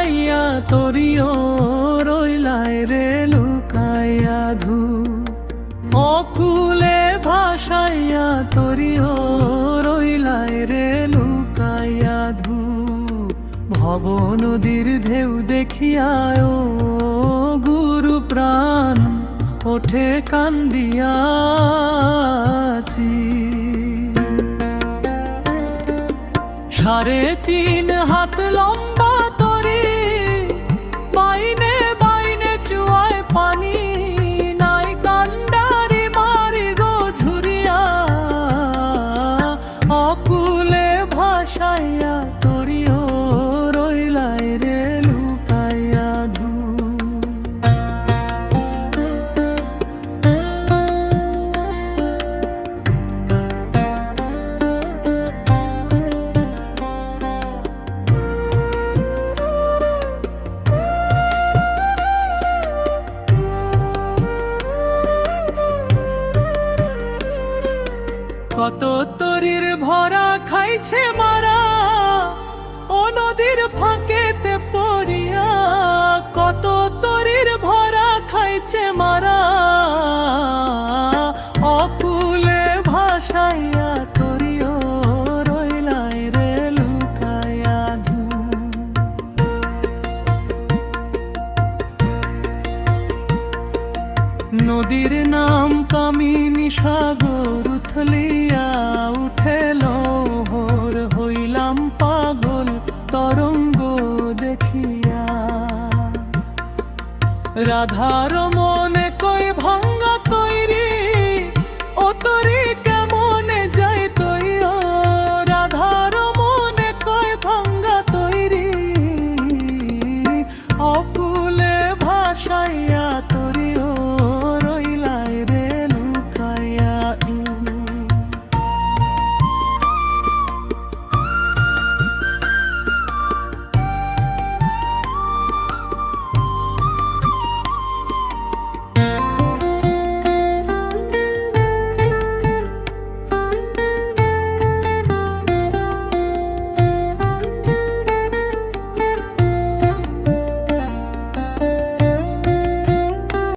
ভাসাইয়া তরিও রইলাই রে লুকাইয়া ধু অকুলে ভাসাইয়া তরিও রইলাই রে লুকাইয়া ধু ভব নদীর ঢেউ দেখিয়ায় গুরু প্রাণ ওঠে কান্দিয়াছি 3.5 হাত লম্বা তরি বাইনে বাইনে চুয়ায় পানি নাই কান্ডারি মারি গো ঝুরিয়া অকুলে ভাসাইয়া তরিও রইলাই রে লুকাইয়া ধু কত তরির ভরা খাইছে মারা ও নদীর ফাঁকেতে পড়িয়া কত তরির ভরা খাইছে মারা অকুলে ভাসাইয়া তরিও রইলাই রে লুকাইয়া ধু নদীর নাম কামিনী সাগর উথলিয়া উঠেল ভোর হইলাম পাগল তরঙ্গ দেখিয়া রাধার মনে কই ভাঙ্গা